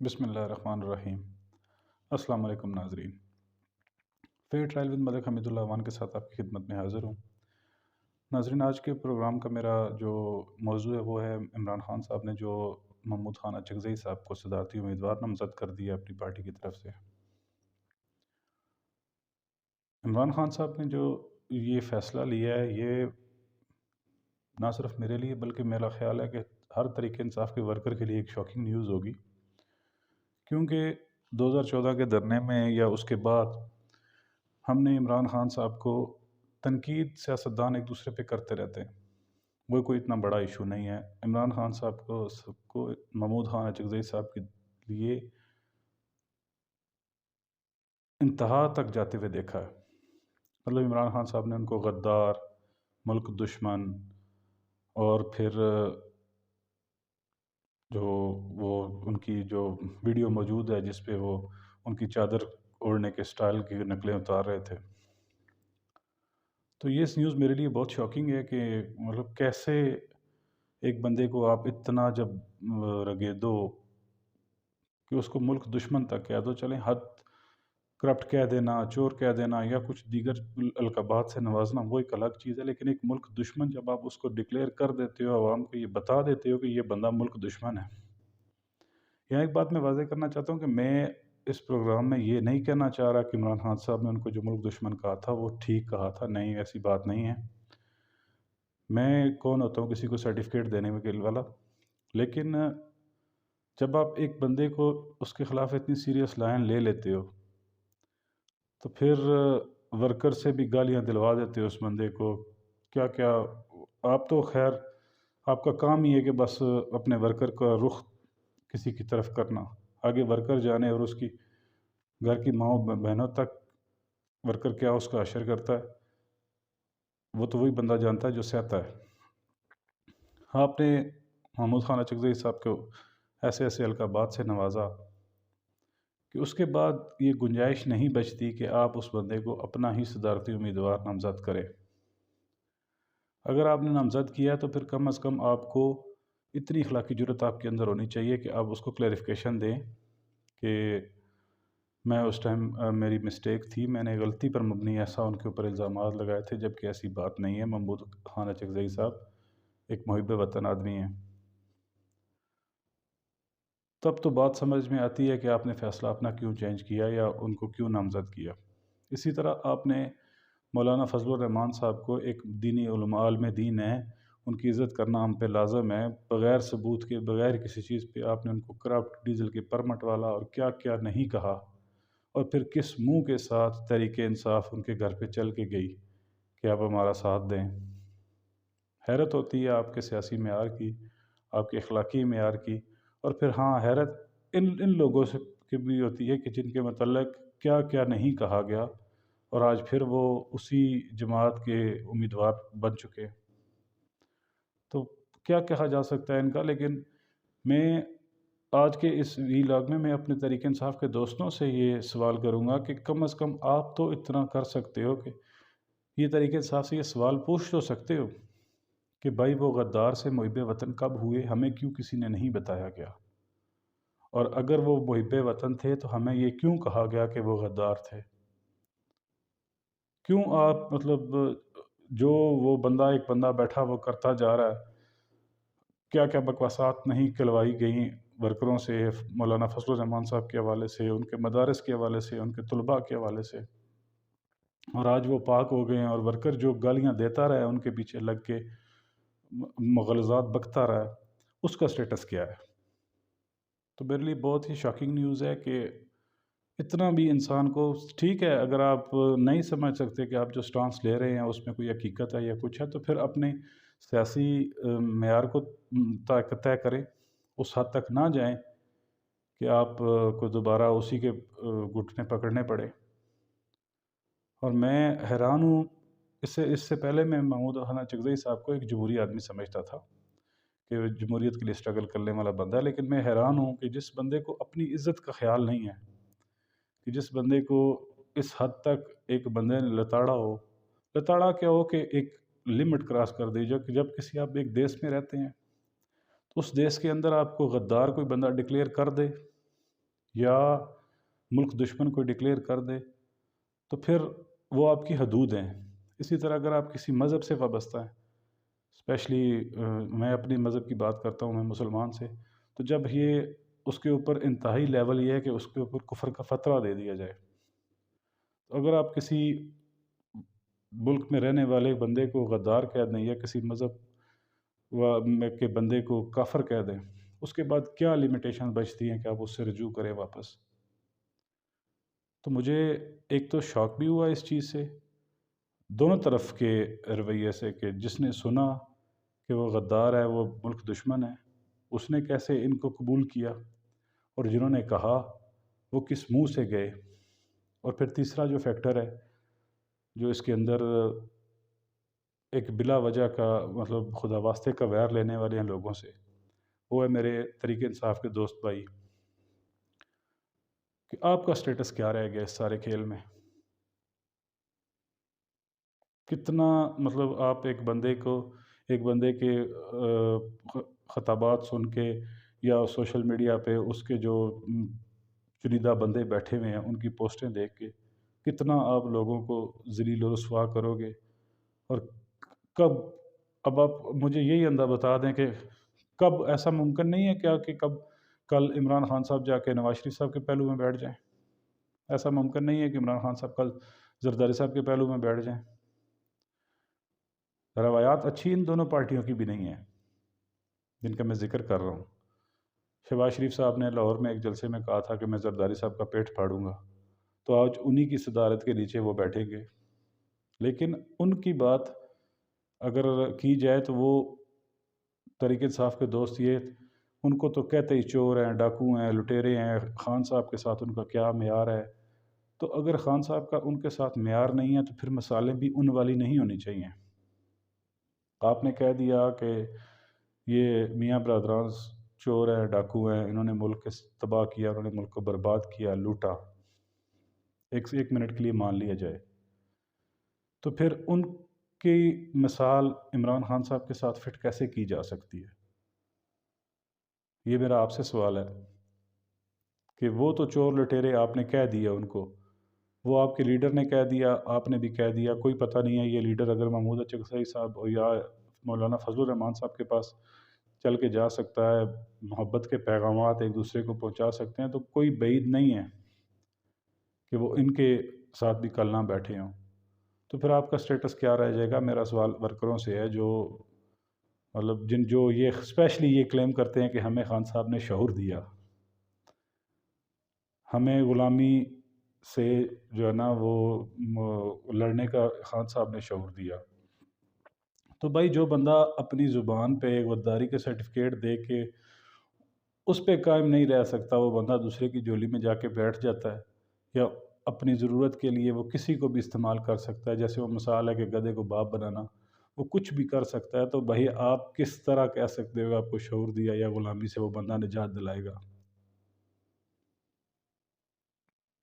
بسم اللہ الرحمن الرحیم۔ السلام علیکم ناظرین۔ فیئر ٹرائل ود ملک حمید اللہ وان کے ساتھ آپ کی خدمت میں حاضر ہوں۔ ناظرین، آج کے پروگرام کا میرا جو موضوع ہے وہ ہے عمران خان صاحب نے جو محمود خان اچکزئی صاحب کو صدارتی امیدوار نامزد کر دیا اپنی پارٹی کی طرف سے۔ عمران خان صاحب نے جو یہ فیصلہ لیا ہے یہ نہ صرف میرے لیے بلکہ میرا خیال ہے کہ ہر طریقے انصاف کے ورکر کے لیے ایک شاکنگ نیوز ہوگی، کیونکہ 2014 کے دھرنے میں یا اس کے بعد ہم نے عمران خان صاحب کو تنقید سیاستدان ایک دوسرے پہ کرتے رہتے ہیں، وہ کوئی اتنا بڑا ایشو نہیں ہے۔ عمران خان صاحب کو محمود خان اچکزئی صاحب کے لیے انتہا تک جاتے ہوئے دیکھا ہے۔ مطلب عمران خان صاحب نے ان کو غدار، ملک دشمن، اور پھر جو وہ ان کی جو ویڈیو موجود ہے جس پہ وہ ان کی چادر اوڑھنے کے سٹائل کی نقلیں اتار رہے تھے، تو یہ نیوز میرے لیے بہت شاکنگ ہے کہ مطلب کیسے ایک بندے کو آپ اتنا جب رگیدو کہ اس کو ملک دشمن تک کہہ دو، چلیں حد کرپٹ کہہ دینا، چور کہہ دینا یا کچھ دیگر القابات سے نوازنا وہ ایک الگ چیز ہے، لیکن ایک ملک دشمن جب آپ اس کو ڈکلیئر کر دیتے ہو، عوام کو یہ بتا دیتے ہو کہ یہ بندہ ملک دشمن ہے۔ یہاں ایک بات میں واضح کرنا چاہتا ہوں کہ میں اس پروگرام میں یہ نہیں کہنا چاہ رہا کہ عمران خان صاحب نے ان کو جو ملک دشمن کہا تھا وہ ٹھیک کہا تھا، نہیں، ایسی بات نہیں ہے۔ میں کون ہوتا ہوں کسی کو سرٹیفکیٹ دینے میں کے والا، لیکن جب آپ ایک بندے کو اس کے خلاف اتنی سیریس لائن لے لیتے ہو تو پھر ورکر سے بھی گالیاں دلوا دیتے ہو اس بندے کو، کیا کیا آپ تو خیر آپ کا کام ہی ہے کہ بس اپنے ورکر کا رخ کسی کی طرف کرنا، آگے ورکر جانے اور اس کی گھر کی ماؤں بہنوں تک ورکر کیا اس کا اشر کرتا ہے وہ تو وہی بندہ جانتا ہے جو سہتا ہے۔ آپ نے محمود خان اچکزئی صاحب کو ایسے ایسے القابات سے نوازا کہ اس کے بعد یہ گنجائش نہیں بچتی کہ آپ اس بندے کو اپنا ہی صدارتی امیدوار نامزد کریں۔ اگر آپ نے نامزد کیا تو پھر کم از کم آپ کو اتنی اخلاقی جرات آپ کے اندر ہونی چاہیے کہ آپ اس کو کلیریفیکیشن دیں کہ میں اس ٹائم میری مسٹیک تھی، میں نے غلطی پر مبنی ایسا ان کے اوپر الزامات لگائے تھے، جبکہ ایسی بات نہیں ہے۔ محمود خان اچکزئی صاحب ایک محب وطن آدمی ہیں۔ تب تو بات سمجھ میں آتی ہے کہ آپ نے فیصلہ اپنا کیوں چینج کیا یا ان کو کیوں نامزد کیا۔ اسی طرح آپ نے مولانا فضل الرحمان صاحب کو ایک دینی علماء عالم دین ہیں، ان کی عزت کرنا ہم پہ لازم ہے، بغیر ثبوت کے بغیر کسی چیز پہ آپ نے ان کو کرپٹ، ڈیزل کے پرمٹ والا اور کیا کیا نہیں کہا، اور پھر کس منہ کے ساتھ تحریک انصاف ان کے گھر پہ چل کے گئی کہ آپ ہمارا ساتھ دیں۔ حیرت ہوتی ہے آپ کے سیاسی معیار کی، آپ کے اخلاقی معیار کی، اور پھر ہاں حیرت ان لوگوں سے کی بھی ہوتی ہے کہ جن کے متعلق کیا کیا نہیں کہا گیا اور آج پھر وہ اسی جماعت کے امیدوار بن چکے۔ تو کیا کہا جا سکتا ہے ان کا، لیکن میں آج کے اس ویلاگ میں اپنے تحریک انصاف کے دوستوں سے یہ سوال کروں گا کہ کم از کم آپ تو اتنا کر سکتے ہو کہ یہ تحریک انصاف سے یہ سوال پوچھ تو سکتے ہو کہ بھائی وہ غدار سے محب وطن کب ہوئے، ہمیں کیوں کسی نے نہیں بتایا گیا، اور اگر وہ محب وطن تھے تو ہمیں یہ کیوں کہا گیا کہ وہ غدار تھے۔ کیوں آپ مطلب جو وہ ایک بندہ بیٹھا وہ کرتا جا رہا ہے، کیا کیا بکواسات نہیں کلوائی گئیں ورکروں سے، مولانا فضل الرحمان صاحب کے حوالے سے، ان کے مدارس کے حوالے سے، ان کے طلباء کے حوالے سے، اور آج وہ پاک ہو گئے ہیں، اور ورکر جو گالیاں دیتا رہا ہے ان کے پیچھے لگ کے مغالطات بکتا رہا ہے، اس کا سٹیٹس کیا ہے۔ تو میرے لیے بہت ہی شاکنگ نیوز ہے کہ اتنا بھی انسان کو، ٹھیک ہے اگر آپ نہیں سمجھ سکتے کہ آپ جو سٹانس لے رہے ہیں اس میں کوئی حقیقت ہے یا کچھ ہے، تو پھر اپنے سیاسی معیار کو طے کریں، اس حد تک نہ جائیں کہ آپ کو دوبارہ اسی کے گھٹنے پکڑنے پڑے۔ اور میں حیران ہوں، اس سے پہلے میں محمود خان اچکزئی صاحب کو ایک جمہوری آدمی سمجھتا تھا کہ وہ جمہوریت کے لیے اسٹرگل کرنے والا بندہ ہے، لیکن میں حیران ہوں کہ جس بندے کو اپنی عزت کا خیال نہیں ہے، کہ جس بندے کو اس حد تک ایک بندے نے لتاڑا کیا ہو کہ ایک لمٹ کراس کر دی، جب کسی آپ ایک دیس میں رہتے ہیں تو اس دیس کے اندر آپ کو غدار کوئی بندہ ڈکلیئر کر دے یا ملک دشمن کو ڈکلیئر کر دے تو پھر وہ آپ کی حدود ہیں۔ اسی طرح اگر آپ کسی مذہب سے وابستہ ہیں، اسپیشلی میں اپنی مذہب کی بات کرتا ہوں، میں مسلمان سے، تو جب یہ اس کے اوپر انتہائی لیول یہ ہے کہ اس کے اوپر کفر کا فتویٰ دے دیا جائے، تو اگر آپ کسی ملک میں رہنے والے بندے کو غدار کہہ دیں یا کسی مذہب کے بندے کو کافر کہہ دیں، اس کے بعد کیا لمیٹیشن بچتی ہیں کہ آپ اس سے رجوع کریں واپس؟ تو مجھے ایک تو شوق بھی ہوا اس چیز سے، دونوں طرف کے رویے سے، کہ جس نے سنا کہ وہ غدار ہے، وہ ملک دشمن ہے، اس نے کیسے ان کو قبول کیا، اور جنہوں نے کہا وہ کس منہ سے گئے۔ اور پھر تیسرا جو فیکٹر ہے جو اس کے اندر ایک بلا وجہ کا مطلب خدا واسطے کا ویر لینے والے ہیں لوگوں سے، وہ ہے میرے طریق انصاف کے دوست بھائی، کہ آپ کا سٹیٹس کیا رہ گیا اس سارے کھیل میں؟ کتنا مطلب آپ ایک بندے کے خطابات سن کے یا سوشل میڈیا پہ اس کے جو چنیدہ بندے بیٹھے ہوئے ہیں ان کی پوسٹیں دیکھ کے کتنا آپ لوگوں کو ذلیل و رسوا کرو گے؟ اور کب، اب آپ مجھے یہی اندازہ بتا دیں کہ کب ایسا ممکن نہیں ہے کیا کہ کب کل عمران خان صاحب جا کے نواز شریف صاحب کے پہلو میں بیٹھ جائیں؟ ایسا ممکن نہیں ہے کہ عمران خان صاحب کل زرداری صاحب کے پہلو میں بیٹھ جائیں؟ روایات اچھی ان دونوں پارٹیوں کی بھی نہیں ہیں جن کا میں ذکر کر رہا ہوں۔ شہباز شریف صاحب نے لاہور میں ایک جلسے میں کہا تھا کہ میں زرداری صاحب کا پیٹ پھاڑوں گا، تو آج انہی کی صدارت کے نیچے وہ بیٹھیں گے، لیکن ان کی بات اگر کی جائے تو وہ طریق انصاف کے دوست یہ ان کو تو کہتے ہی چور ہیں، ڈاکو ہیں، لٹیرے ہیں، خان صاحب کے ساتھ ان کا کیا معیار ہے؟ تو اگر خان صاحب کا ان کے ساتھ معیار نہیں ہے تو پھر مثالیں بھی ان والی نہیں ہونی چاہیے۔ آپ نے کہہ دیا کہ یہ میاں برادران چور ہیں، ڈاکو ہیں، انہوں نے ملک کے تباہ کیا، انہوں نے ملک کو برباد کیا، لوٹا، ایک منٹ کے لیے مان لیا جائے، تو پھر ان کی مثال عمران خان صاحب کے ساتھ فٹ کیسے کی جا سکتی ہے؟ یہ میرا آپ سے سوال ہے کہ وہ تو چور لٹیرے آپ نے کہہ دیا ان کو، وہ آپ کے لیڈر نے کہہ دیا، آپ نے بھی کہہ دیا، کوئی پتہ نہیں ہے یہ لیڈر اگر محمود اچکزئی صاحب یا مولانا فضل الرحمان صاحب کے پاس چل کے جا سکتا ہے، محبت کے پیغامات ایک دوسرے کو پہنچا سکتے ہیں، تو کوئی بعید نہیں ہے کہ وہ ان کے ساتھ بھی کل نہ بیٹھے ہوں۔ تو پھر آپ کا سٹیٹس کیا رہ جائے گا؟ میرا سوال ورکروں سے ہے جو مطلب جو یہ اسپیشلی یہ کلیم کرتے ہیں کہ ہمیں خان صاحب نے شعور دیا، ہمیں غلامی سے جو ہے نا وہ لڑنے کا خان صاحب نے شعور دیا۔ تو بھائی جو بندہ اپنی زبان پہ غداری کے سرٹیفکیٹ دے کے اس پہ قائم نہیں رہ سکتا، وہ بندہ دوسرے کی جولی میں جا کے بیٹھ جاتا ہے، یا اپنی ضرورت کے لیے وہ کسی کو بھی استعمال کر سکتا ہے، جیسے وہ مثال ہے کہ گدھے کو باپ بنانا، وہ کچھ بھی کر سکتا ہے، تو بھائی آپ کس طرح کہہ سکتے ہو آپ کو شعور دیا یا غلامی سے وہ بندہ نجات دلائے گا؟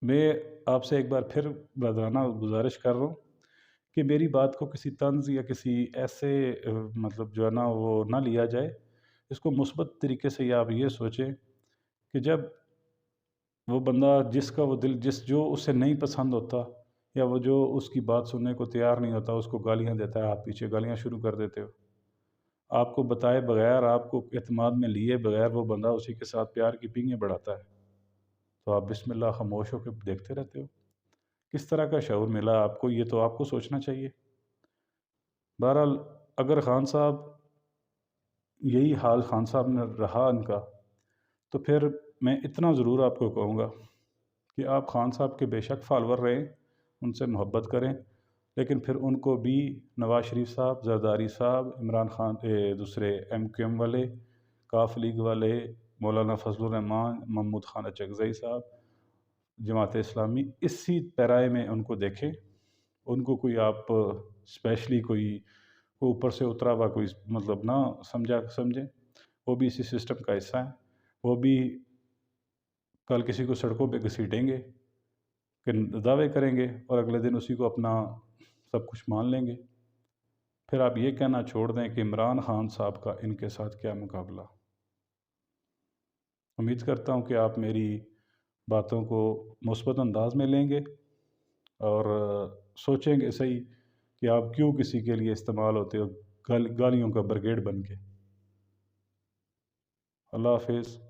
میں آپ سے ایک بار پھر برادرانہ گزارش کر رہا ہوں کہ میری بات کو کسی طنز یا کسی ایسے مطلب جو ہے نا وہ نہ لیا جائے، اس کو مثبت طریقے سے یا آپ یہ سوچیں کہ جب وہ بندہ جس کا وہ دل جو اسے نہیں پسند ہوتا یا وہ جو اس کی بات سننے کو تیار نہیں ہوتا اس کو گالیاں دیتا ہے، آپ پیچھے گالیاں شروع کر دیتے ہو، آپ کو بتائے بغیر، آپ کو اعتماد میں لیے بغیر وہ بندہ اسی کے ساتھ پیار کی پینگیں بڑھاتا ہے، تو آپ بسم اللہ خاموش ہو کے دیکھتے رہتے ہو۔ کس طرح کا شعور ملا آپ کو؟ یہ تو آپ کو سوچنا چاہیے۔ بہرحال اگر خان صاحب یہی حال خان صاحب نے رہا ان کا، تو پھر میں اتنا ضرور آپ کو کہوں گا کہ آپ خان صاحب کے بے شک فالور رہیں، ان سے محبت کریں، لیکن پھر ان کو بھی نواز شریف صاحب، زرداری صاحب، عمران خان، دوسرے ایم کیو ایم والے، کاف لیگ والے، مولانا فضل الرحمان، محمود خان اچکزئی صاحب، جماعت اسلامی، اسی پیرائے میں ان کو دیکھیں، ان کو کوئی آپ اسپیشلی کوئی اوپر سے اترا ہوا کوئی مطلب نہ سمجھیں، وہ بھی اسی سسٹم کا حصہ ہیں، وہ بھی کل کسی کو سڑکوں پہ گھسیٹیں گے کہ دعوے کریں گے اور اگلے دن اسی کو اپنا سب کچھ مان لیں گے۔ پھر آپ یہ کہنا چھوڑ دیں کہ عمران خان صاحب کا ان کے ساتھ کیا مقابلہ۔ امید کرتا ہوں کہ آپ میری باتوں کو مثبت انداز میں لیں گے اور سوچیں گے صحیح کہ آپ کیوں کسی کے لیے استعمال ہوتے ہو گالیوں کا بریگیڈ بن کے۔ اللہ حافظ۔